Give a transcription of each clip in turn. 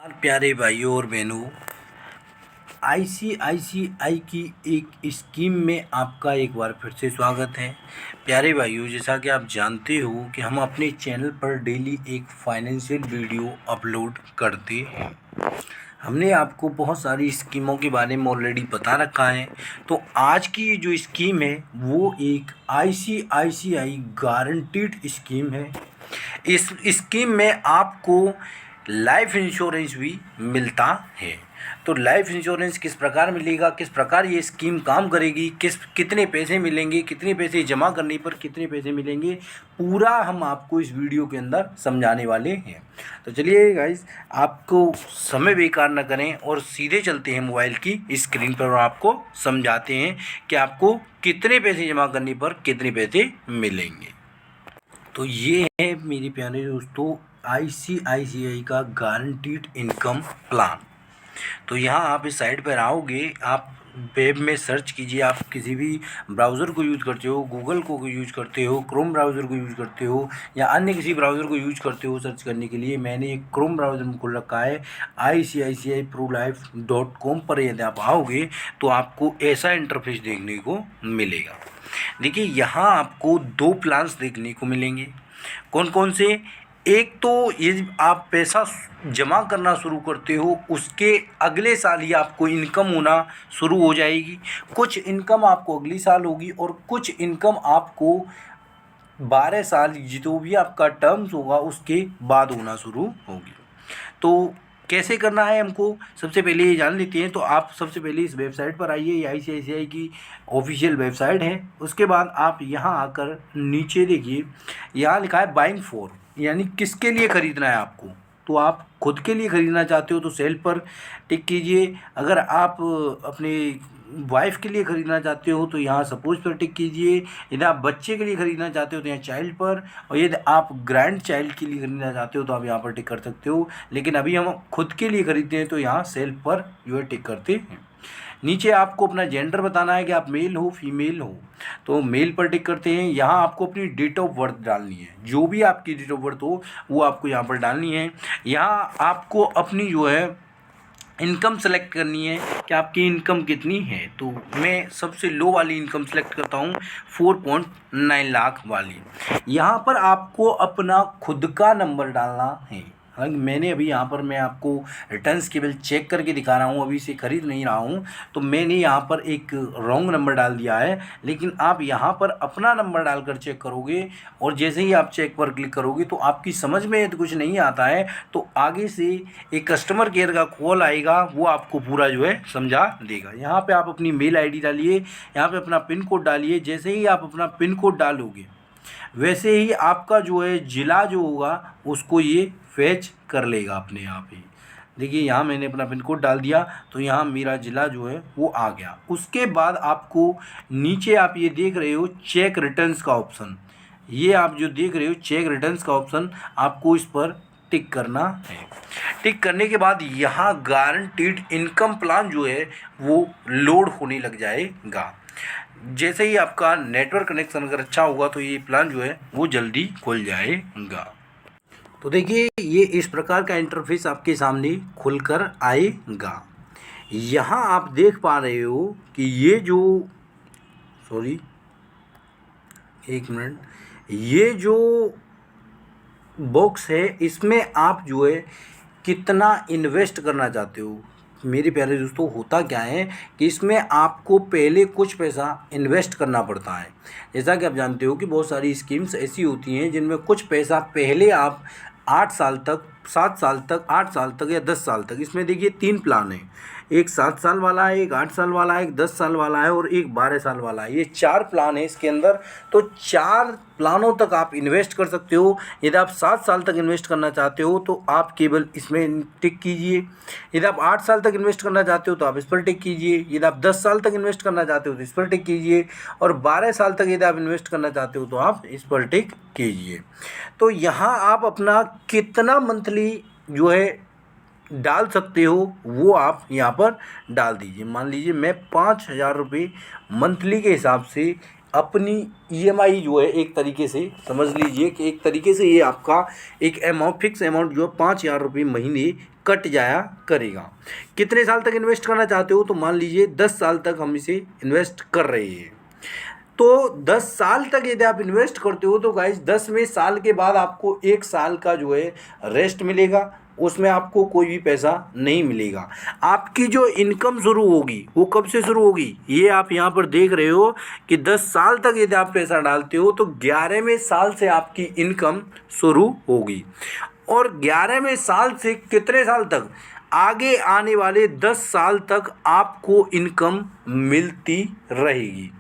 प्यारे भाइयों और बहनों, आईसीआईसीआई की एक स्कीम में आपका एक बार फिर से स्वागत है। प्यारे भाइयों, जैसा कि आप जानते हो कि हम अपने चैनल पर डेली एक फाइनेंशियल वीडियो अपलोड करते हैं। हमने आपको बहुत सारी स्कीमों के बारे में ऑलरेडी बता रखा है। तो आज की ये जो स्कीम है वो एक आईसीआईसीआई गारंटीड स्कीम है। इस स्कीम में आपको लाइफ इंश्योरेंस भी मिलता है। तो लाइफ इंश्योरेंस किस प्रकार मिलेगा, किस प्रकार ये स्कीम काम करेगी, कितने पैसे मिलेंगे, कितने पैसे जमा करने पर कितने पैसे मिलेंगे, पूरा हम आपको इस वीडियो के अंदर समझाने वाले हैं। तो चलिए गाइस, आपको समय बेकार न करें और सीधे चलते हैं मोबाइल की स्क्रीन पर और आपको समझाते हैं कि आपको कितने पैसे जमा करने पर कितने पैसे मिलेंगे। तो ये है मेरे प्यारे दोस्तों आईसीआईसीआई का गारंटीड इनकम प्लान। तो यहाँ आप इस साइट पर आओगे, आप वेब में सर्च कीजिए। आप किसी भी ब्राउज़र को यूज़ करते हो, गूगल को यूज़ करते हो, क्रोम ब्राउज़र को यूज़ करते हो या अन्य किसी ब्राउज़र को यूज़ करते हो सर्च करने के लिए, मैंने एक क्रोम ब्राउज़र में खोल रखा है ICICIProLife.com पर। यदि आप आओगे तो आपको ऐसा इंटरफेस देखने को मिलेगा। देखिए, यहाँ आपको दो प्लान्स देखने को मिलेंगे। कौन कौन से? एक तो ये आप पैसा जमा करना शुरू करते हो उसके अगले साल ही आपको इनकम होना शुरू हो जाएगी। कुछ इनकम आपको अगली साल होगी और कुछ इनकम आपको 12 साल जो भी आपका टर्म्स होगा उसके बाद होना शुरू होगी। तो कैसे करना है हमको, सबसे पहले ये जान लेते हैं। तो आप सबसे पहले इस वेबसाइट पर आइए, ये आईसीआईसीआई की ऑफिशियल वेबसाइट है। उसके बाद आप यहाँ आकर नीचे देखिए, यहाँ लिखा है बाइंग फॉर, यानी किसके लिए ख़रीदना है आपको। तो आप खुद के लिए ख़रीदना चाहते हो तो सेल पर टिक कीजिए। अगर आप अपने वाइफ के लिए ख़रीदना चाहते हो तो यहाँ सपोज पर टिक कीजिए। यदि आप बच्चे के लिए ख़रीदना चाहते हो तो यहाँ चाइल्ड पर, और यदि आप ग्रैंड चाइल्ड के लिए ख़रीदना चाहते हो तो आप यहाँ पर टिक कर सकते हो। लेकिन अभी हम खुद के लिए ख़रीदते हैं तो यहाँ सेल पर जो है टिक करते हैं। नीचे आपको अपना जेंडर बताना है कि आप मेल हो फीमेल हो, तो मेल पर टिक करते हैं। यहाँ आपको अपनी डेट ऑफ बर्थ डालनी है, जो भी आपकी डेट ऑफ बर्थ हो वो आपको यहाँ पर डालनी है। यहाँ आपको अपनी जो है इनकम सेलेक्ट करनी है कि आपकी इनकम कितनी है। तो मैं सबसे लो वाली इनकम सेलेक्ट करता हूँ, 4.9 लाख वाली। यहाँ पर आपको अपना खुद का नंबर डालना है। हालांकि मैंने अभी यहाँ पर मैं आपको रिटर्न्स केवल चेक करके दिखा रहा हूँ, अभी से खरीद नहीं रहा हूँ, तो मैंने यहाँ पर एक रॉन्ग नंबर डाल दिया है। लेकिन आप यहाँ पर अपना नंबर डालकर चेक करोगे और जैसे ही आप चेक पर क्लिक करोगे तो आपकी समझ में यदि कुछ नहीं आता है तो आगे से एक कस्टमर केयर का कॉल आएगा, वो आपको पूरा जो है समझा देगा। यहाँ पर आप अपनी मेल ID डालिए, यहाँ पर अपना पिन कोड डालिए। जैसे ही आप अपना पिन कोड डालोगे वैसे ही आपका जो है ज़िला जो होगा उसको ये फैच कर लेगा अपने आप ही। देखिए, यहाँ मैंने अपना पिन कोड डाल दिया तो यहाँ मेरा ज़िला जो है वो आ गया। उसके बाद आपको नीचे आप ये देख रहे हो चेक रिटर्न्स का ऑप्शन, ये आप जो देख रहे हो चेक रिटर्न्स का ऑप्शन, आपको इस पर टिक करना है। टिक करने के बाद यहाँ गारंटीड इनकम प्लान जो है वो लोड होने लग जाएगा। जैसे ही आपका नेटवर्क कनेक्शन अगर अच्छा होगा तो ये प्लान जो है वो जल्दी खुल जाएगा। तो देखिए, ये इस प्रकार का इंटरफेस आपके सामने खुलकर आएगा। यहाँ आप देख पा रहे हो कि ये जो एक मिनट, ये जो बॉक्स है इसमें आप जो है कितना इन्वेस्ट करना चाहते हो। मेरे प्यारे दोस्तों, होता क्या है कि इसमें आपको पहले कुछ पैसा इन्वेस्ट करना पड़ता है। जैसा कि आप जानते हो कि बहुत सारी स्कीम्स ऐसी होती हैं जिनमें कुछ पैसा पहले आप 8 साल तक, 7 साल तक, 8 साल तक या 10 साल तक, इसमें देखिए 3 प्लान हैं, एक 7 साल वाला है, एक 8 साल वाला है, एक 10 साल वाला है और एक 12 साल वाला है। ये 4 प्लान है इसके अंदर। तो 4 प्लानों तक आप इन्वेस्ट कर सकते हो। यदि आप 7 साल तक इन्वेस्ट करना चाहते हो तो आप केवल इसमें टिक कीजिए। यदि आप 8 साल तक इन्वेस्ट करना चाहते हो तो आप इस पर टिक कीजिए। यदि आप 10 साल तक इन्वेस्ट करना चाहते हो तो इस पर टिक कीजिए और 12 साल तक यदि आप इन्वेस्ट करना चाहते हो तो आप इस पर टिक कीजिए। तो यहाँ आप अपना कितना मंथली जो है डाल सकते हो वो आप यहाँ पर डाल दीजिए। मान लीजिए मैं 5,000 रुपये मंथली के हिसाब से अपनी ईएमआई जो है एक तरीके से समझ लीजिए कि एक तरीके से ये आपका एक अमाउंट फिक्स अमाउंट जो है 5,000 रुपये महीने कट जाया करेगा। कितने साल तक इन्वेस्ट करना चाहते हो, तो मान लीजिए 10 साल तक हम इसे इन्वेस्ट कर रहे हैं। तो 10 साल तक यदि आप इन्वेस्ट करते हो तो गाइस 10वें साल के बाद आपको 1 साल का जो है रेस्ट मिलेगा, उसमें आपको कोई भी पैसा नहीं मिलेगा। आपकी जो इनकम शुरू होगी वो कब से शुरू होगी, ये आप यहाँ पर देख रहे हो कि 10 साल तक यदि आप पैसा डालते हो तो 11वें साल से आपकी इनकम शुरू होगी। और 11वें साल से कितने साल तक, आगे आने वाले 10 साल तक आपको इनकम मिलती रहेगी।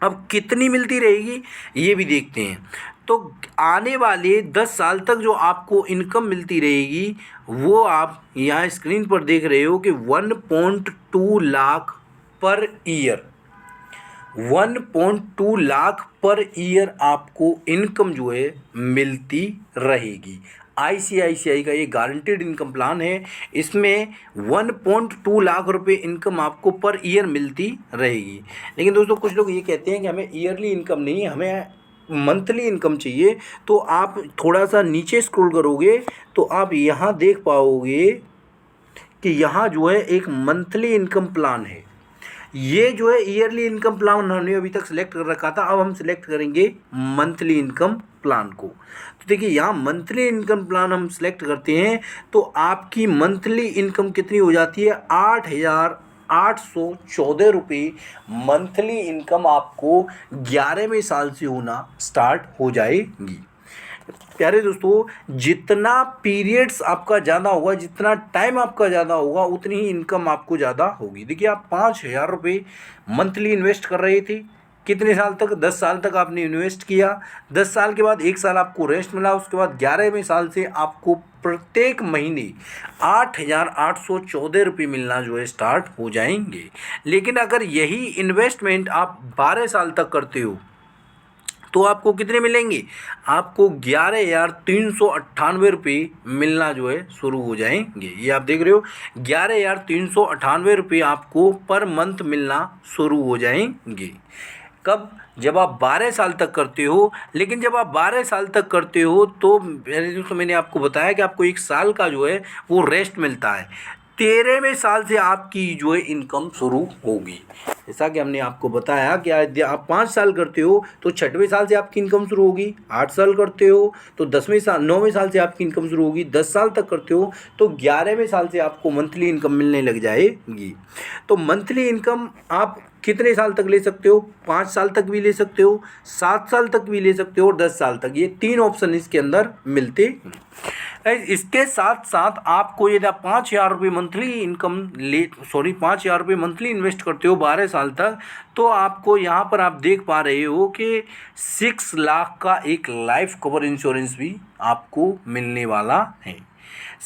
अब कितनी मिलती रहेगी ये भी देखते हैं। तो आने वाले 10 साल तक जो आपको इनकम मिलती रहेगी वो आप यहाँ स्क्रीन पर देख रहे हो कि 1.2 lakh per year, 1.2 lakh per year आपको इनकम जो है मिलती रहेगी। आईसीआईसीआई का ये गारंटेड इनकम प्लान है, इसमें 1.2 लाख रुपए इनकम आपको पर ईयर मिलती रहेगी। लेकिन दोस्तों कुछ लोग ये कहते हैं कि हमें ईयरली इनकम नहीं, हमें मंथली इनकम चाहिए। तो आप थोड़ा सा नीचे स्क्रॉल करोगे तो आप यहाँ देख पाओगे कि यहाँ जो है एक मंथली इनकम प्लान है। ये जो है ईयरली इनकम प्लान हमने अभी तक सिलेक्ट कर रखा था, अब हम सिलेक्ट करेंगे मंथली इनकम प्लान को। तो देखिए यहाँ मंथली इनकम प्लान हम सिलेक्ट करते हैं तो आपकी मंथली इनकम कितनी हो जाती है, 8,814 रुपये मंथली इनकम आपको 11वें साल से होना स्टार्ट हो जाएगी। प्यारे दोस्तों जितना पीरियड्स आपका ज़्यादा होगा, जितना टाइम आपका ज़्यादा होगा, उतनी ही इनकम आपको ज़्यादा होगी। देखिए आप 5,000 रुपये मंथली इन्वेस्ट कर रहे थे, कितने साल तक, 10 साल तक आपने इन्वेस्ट किया। 10 साल के बाद 1 साल आपको रेस्ट मिला, उसके बाद 11वें साल से आपको प्रत्येक महीने 8,814 रुपये मिलना जो है स्टार्ट हो जाएंगे। लेकिन अगर यही इन्वेस्टमेंट आप 12 साल तक करते हो तो आपको कितने मिलेंगे, आपको 11,398 रुपये मिलना जो है शुरू हो जाएंगे। ये आप देख रहे हो 11,398 रुपये आपको पर मंथ मिलना शुरू हो जाएंगे। कब, जब आप 12 साल तक करते हो। लेकिन जब आप 12 साल तक करते हो तो मैंने आपको बताया कि आपको 1 साल का जो है वो रेस्ट मिलता है। 13वें साल से आपकी जो है इनकम शुरू होगी। जैसा कि हमने आपको बताया कि यदि आप 5 साल करते हो तो 6वें साल से आपकी इनकम शुरू होगी, 8 साल करते हो तो 10वें साल 9वें साल से आपकी इनकम शुरू होगी, 10 साल तक करते हो तो 11वें साल से आपको मंथली इनकम मिलने लग जाएगी। तो मंथली इनकम आप कितने साल तक ले सकते हो, 5 साल तक भी ले सकते हो, 7 साल तक भी ले सकते हो और 10 साल तक, ये 3 ऑप्शन इसके अंदर मिलते हैं। इसके साथ साथ आपको यदि आप 5,000 रुपये मंथली इनकम 5,000 रुपये मंथली इन्वेस्ट करते हो 12 साल तक, तो आपको यहाँ पर आप देख पा रहे हो कि 6 लाख का एक लाइफ कवर इंश्योरेंस भी आपको मिलने वाला है।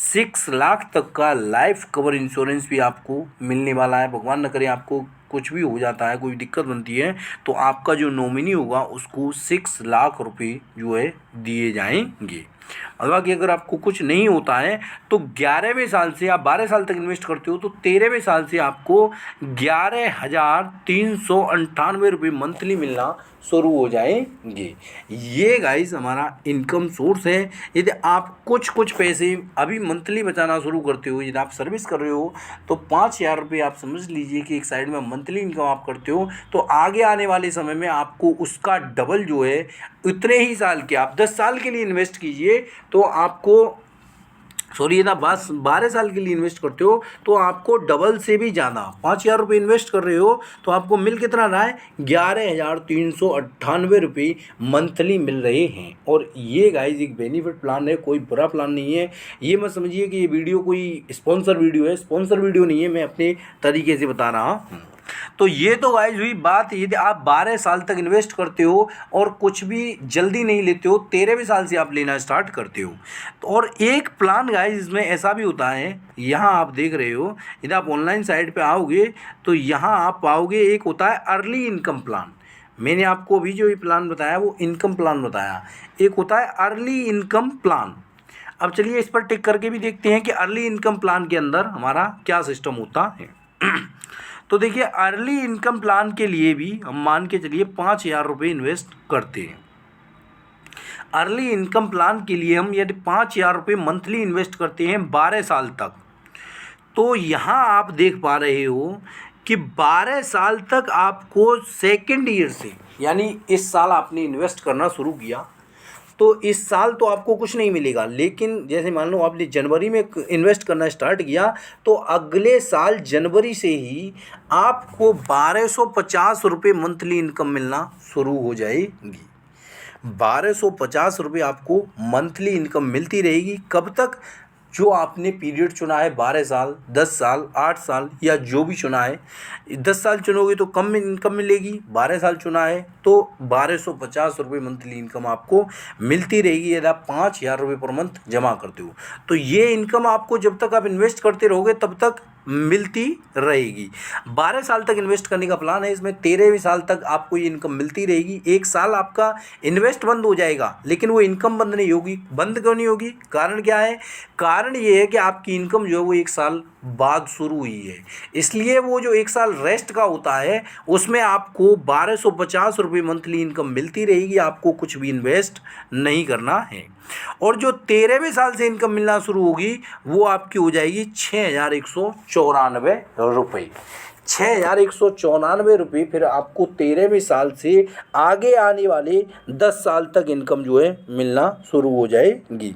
6 लाख तक का लाइफ कवर इंश्योरेंस भी आपको मिलने वाला है। भगवान न करे आपको कुछ भी हो जाता है, कोई दिक्कत बनती है, तो आपका जो नॉमिनी होगा उसको 6 लाख रुपए जो है दिए जाएंगे। मतलब कि अगर आपको कुछ नहीं होता है तो 11वें साल से आप 12 साल तक इन्वेस्ट करते हो तो 13वें साल से आपको 11,398 रुपये मंथली मिलना शुरू हो जाएंगे। ये गाइस हमारा इनकम सोर्स है। यदि आप कुछ पैसे अभी मंथली बचाना शुरू करते हो, यदि आप सर्विस कर रहे हो तो 5,000 रुपये आप समझ लीजिए कि एक साइड में मंथली इनकम आप करते हो, तो आगे आने वाले समय में आपको उसका डबल जो है उतने ही साल के, आप 10 साल के लिए इन्वेस्ट कीजिए तो आपको यदि आप 12 साल के लिए इन्वेस्ट करते हो तो आपको डबल से भी ज़्यादा 5,000 रुपये इन्वेस्ट कर रहे हो तो आपको मिल कितना रहा है, 11,398 रुपये मंथली मिल रहे हैं। और ये गाइस एक बेनिफिट प्लान है, कोई बुरा प्लान नहीं है। ये मत समझिए कि ये वीडियो कोई स्पॉन्सर वीडियो है, स्पॉन्सर वीडियो नहीं है, मैं अपने तरीके से बता रहा हूँ। तो ये तो गाइस हुई बात, यदि आप 12 साल तक इन्वेस्ट करते हो और कुछ भी जल्दी नहीं लेते हो, 13वें साल से आप लेना स्टार्ट करते हो। तो और एक प्लान गाइस इसमें ऐसा भी होता है, यहाँ आप देख रहे हो, यदि आप ऑनलाइन साइट पे आओगे तो यहाँ आप पाओगे एक होता है अर्ली इनकम प्लान। मैंने आपको अभी जो ये प्लान बताया वो इनकम प्लान बताया, एक होता है अर्ली इनकम प्लान। अब चलिए इस पर टिक करके भी देखते हैं कि अर्ली इनकम प्लान के अंदर हमारा क्या सिस्टम होता है। तो देखिए अर्ली इनकम प्लान के लिए भी हम मान के चलिए 5,000 रुपये इन्वेस्ट करते हैं। अर्ली इनकम प्लान के लिए हम यदि 5,000 रुपये मंथली इन्वेस्ट करते हैं 12 साल तक, तो यहाँ आप देख पा रहे हो कि 12 साल तक आपको सेकेंड ईयर से, यानी इस साल आपने इन्वेस्ट करना शुरू किया तो इस साल तो आपको कुछ नहीं मिलेगा, लेकिन जैसे मान लो आपने जनवरी में इन्वेस्ट करना स्टार्ट किया तो अगले साल जनवरी से ही आपको 1250 रुपये मंथली इनकम मिलना शुरू हो जाएगी। 1250 रुपये आपको मंथली इनकम मिलती रहेगी। कब तक? जो आपने पीरियड चुना है 12 साल, 10 साल, 8 साल या जो भी चुना है। 10 साल चुनोगे तो कम इनकम मिलेगी, 12 साल चुना है तो 1250 रुपये मंथली इनकम आपको मिलती रहेगी यदि आप 5,000 रुपये पर मंथ जमा करते हो। तो ये इनकम आपको जब तक आप इन्वेस्ट करते रहोगे तब तक मिलती रहेगी। 12 साल तक इन्वेस्ट करने का प्लान है, इसमें 13वें साल तक आपको ये इनकम मिलती रहेगी। एक साल आपका इन्वेस्ट बंद हो जाएगा लेकिन वो इनकम बंद नहीं होगी। बंद क्यों नहीं होगी? कारण क्या है? कारण ये है कि आपकी इनकम जो है वो एक साल बाद शुरू हुई है, इसलिए वो जो एक साल रेस्ट का होता है उसमें आपको 1250 रुपये मंथली इनकम मिलती रहेगी। आपको कुछ भी इन्वेस्ट नहीं करना है। और जो 13वें साल से इनकम मिलना शुरू होगी वो आपकी हो जाएगी 6,194 रुपये। 6,194 रुपये फिर आपको 13वें साल से आगे आने वाले 10 साल तक इनकम जो है मिलना शुरू हो जाएगी।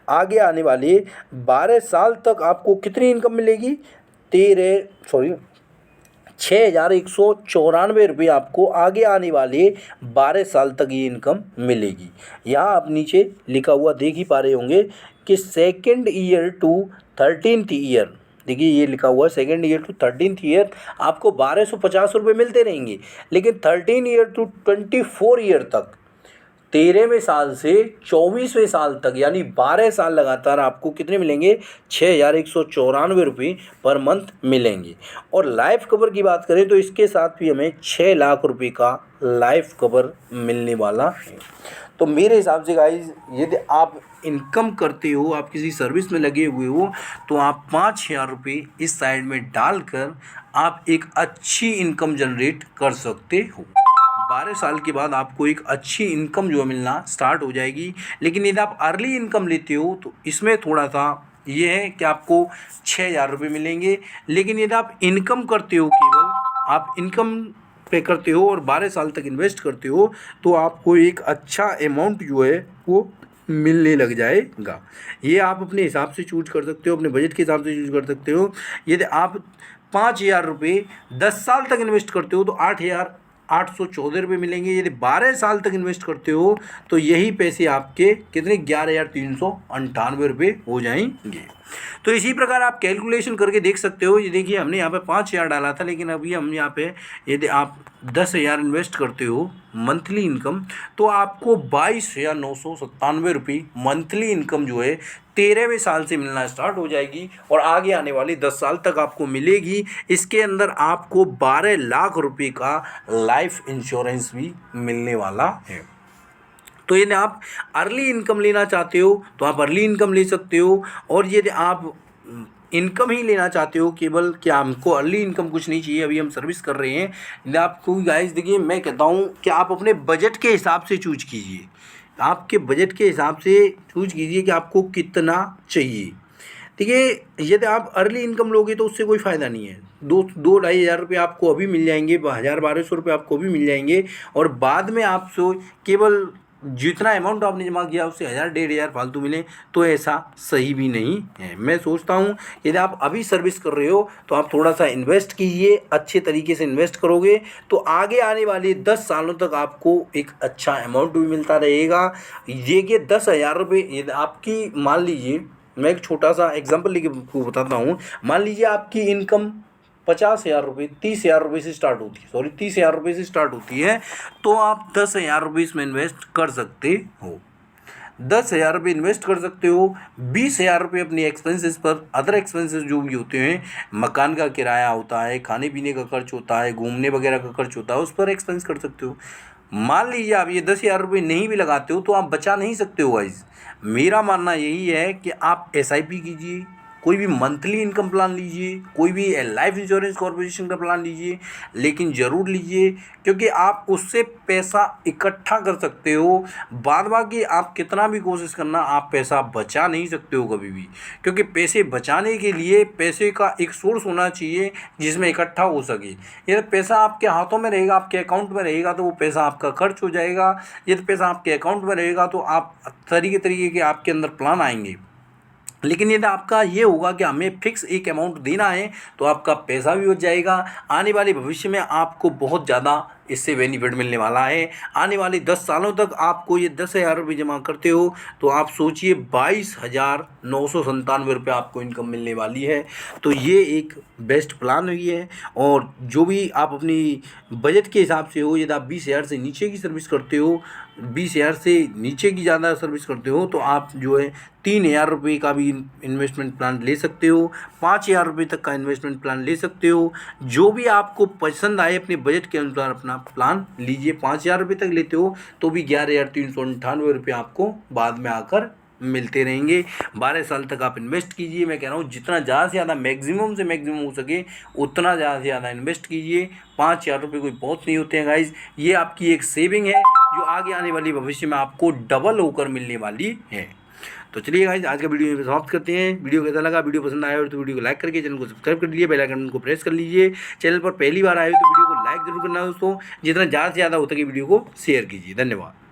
आगे आने वाले 12 साल तक आपको कितनी इनकम मिलेगी? 6,194 रुपये आपको आगे आने वाले 12 साल तक ये इनकम मिलेगी। यहाँ आप नीचे लिखा हुआ देख ही पा रहे होंगे कि second year to 13th year, देखिए ये लिखा हुआ है second year to 13th year आपको 1250 रुपये मिलते रहेंगे, लेकिन 13 ईयर टू 24 ईयर तक, 13वें साल से 24वें साल तक यानी 12 साल लगातार आपको कितने मिलेंगे? 6,194 रुपये पर मंथ मिलेंगे। और लाइफ कवर की बात करें तो इसके साथ भी हमें 6 लाख रुपये का लाइफ कवर मिलने वाला है। तो मेरे हिसाब से गाइस यदि आप इनकम करते हो, आप किसी सर्विस में लगे हुए हो, तो आप 5,000 रुपये इस साइड में डालकर आप एक अच्छी इनकम जनरेट कर सकते हो। 12 साल के बाद आपको एक अच्छी इनकम जो मिलना स्टार्ट हो जाएगी। लेकिन यदि आप अर्ली इनकम लेते हो तो इसमें थोड़ा सा ये है कि आपको 6,000 रुपये मिलेंगे। लेकिन यदि आप इनकम करते हो, केवल आप इनकम पे करते हो और 12 साल तक इन्वेस्ट करते हो तो आपको एक अच्छा अमाउंट जो है वो मिलने लग जाएगा। ये आप अपने हिसाब से चूज कर सकते हो, अपने बजट के हिसाब से चूज कर सकते हो। यदि आप 5,000 रुपये 10 साल तक इन्वेस्ट करते हो तो 8,814 रुपये मिलेंगे। यदि 12 साल तक इन्वेस्ट करते हो तो यही पैसे आपके कितने? 11,398 रुपये हो जाएंगे। तो इसी प्रकार आप कैलकुलेशन करके देख सकते हो। ये देखिए हमने यहाँ पे 5,000 डाला था, लेकिन अभी हम यहाँ पे यदि आप 10,000 इन्वेस्ट करते हो मंथली इनकम तो आपको 22,997 रुपये मंथली इनकम जो है 13वें साल से मिलना स्टार्ट हो जाएगी और आगे आने वाली 10 साल तक आपको मिलेगी। इसके अंदर आपको 12 लाख रुपये का लाइफ इंश्योरेंस भी मिलने वाला है। तो यदि आप अर्ली इनकम लेना चाहते हो तो आप अर्ली इनकम ले सकते हो, और यदि आप इनकम ही लेना चाहते हो केवल, क्या हमको अर्ली इनकम कुछ नहीं चाहिए, अभी हम सर्विस कर रहे हैं, यदि आपको गाइस देखिए मैं कहता हूँ कि आप अपने बजट के हिसाब से चूज कीजिए। आपके बजट के हिसाब से चूज कीजिए कि आपको कितना चाहिए। देखिए यदि आप अर्ली इनकम लोगे तो उससे कोई फ़ायदा नहीं है। 2-2,500 रुपये आपको अभी मिल जाएंगे, 1,000-1,200 रुपये आपको भी मिल जाएंगे, और बाद में आपसे केवल जितना अमाउंट आपने जमा किया उससे 1,000-1,500 फालतू मिले तो ऐसा सही भी नहीं है। मैं सोचता हूँ यदि आप अभी सर्विस कर रहे हो तो आप थोड़ा सा इन्वेस्ट कीजिए। अच्छे तरीके से इन्वेस्ट करोगे तो आगे आने वाले 10 सालों तक आपको एक अच्छा अमाउंट भी मिलता रहेगा। ये 10,000 रुपये यदि आपकी, मान लीजिए मैं एक छोटा सा एग्जाम्पल लेके आपको बताता हूँ। मान लीजिए आपकी इनकम 50,000 रुपये 30,000 रुपये से स्टार्ट होती है, 30,000 रुपये से स्टार्ट होती है, तो आप 10,000 रुपये इसमें इन्वेस्ट कर सकते हो। 10,000 रुपये इन्वेस्ट कर सकते हो। 20,000 रुपये अपनी एक्सपेंसेस पर, अदर एक्सपेंसेस जो भी होते हैं, मकान का किराया होता है, खाने पीने का खर्च होता है, घूमने वगैरह का खर्च होता है, उस पर एक्सपेंस कर सकते हो। मान लीजिए आप ये 10,000 रुपये नहीं भी लगाते हो तो आप बचा नहीं सकते हो गाइस। मेरा मानना यही है कि आप SIP कीजिए, कोई भी मंथली इनकम प्लान लीजिए, कोई भी लाइफ इंश्योरेंस कॉर्पोरेशन का प्लान लीजिए, लेकिन ज़रूर लीजिए, क्योंकि आप उससे पैसा इकट्ठा कर सकते हो। बाद बाकी आप कितना भी कोशिश करना, आप पैसा बचा नहीं सकते हो कभी भी, क्योंकि पैसे बचाने के लिए पैसे का एक सोर्स होना चाहिए जिसमें इकट्ठा हो सके। यदि पैसा आपके हाथों में रहेगा, आपके अकाउंट में रहेगा, तो वो पैसा आपका खर्च हो जाएगा। यदि पैसा आपके अकाउंट में रहेगा तो आप तरीके के आपके अंदर प्लान आएंगे। लेकिन यदि आपका ये होगा कि हमें फिक्स एक अमाउंट देना है, तो आपका पैसा भी बच जाएगा। आने वाले भविष्य में आपको बहुत ज़्यादा इससे बेनिफिट मिलने वाला है। आने वाले 10 सालों तक आपको ये 10,000 रुपये जमा करते हो तो आप सोचिए 22,997 रुपये आपको इनकम मिलने वाली है। तो ये एक बेस्ट प्लान हुई है। और जो भी आप अपनी बजट के हिसाब से हो, यदि आप 20,000 से नीचे की सर्विस करते हो, 20,000 से नीचे की ज़्यादा सर्विस करते हो, तो आप जो है 3,000 रुपये का भी इन्वेस्टमेंट प्लान ले सकते हो, 5,000 रुपये तक का इन्वेस्टमेंट प्लान ले सकते हो। जो भी आपको पसंद आए अपने बजट के अनुसार अपना प्लान लीजिए। 5,000 रुपये तक लेते हो तो भी 11,398 रुपये आपको बाद में आकर मिलते रहेंगे। 12 साल तक आप इन्वेस्ट कीजिए। मैं कह रहा हूँ जितना ज़्यादा से ज़्यादा मैक्सिमम से मैक्सिमम हो सके उतना ज़्यादा से ज़्यादा इन्वेस्ट कीजिए। 5,000 रुपये कोई बहुत नहीं होते हैं गाइज। ये आपकी एक सेविंग है जो आगे आने वाली भविष्य में आपको डबल होकर मिलने वाली है। तो चलिए गाइज, आज का वीडियो समाप्त करते हैं। वीडियो कैसा लगा, वीडियो पसंद आया हो तो वीडियो को लाइक करके चैनल को सब्सक्राइब कर लीजिए, बेल आइकन को प्रेस कर लीजिए। चैनल पर पहली बार आए हो तो वीडियो को लाइक जरूर करना दोस्तों। जितना ज़्यादा से ज़्यादा हो सके वीडियो को शेयर कीजिए। धन्यवाद।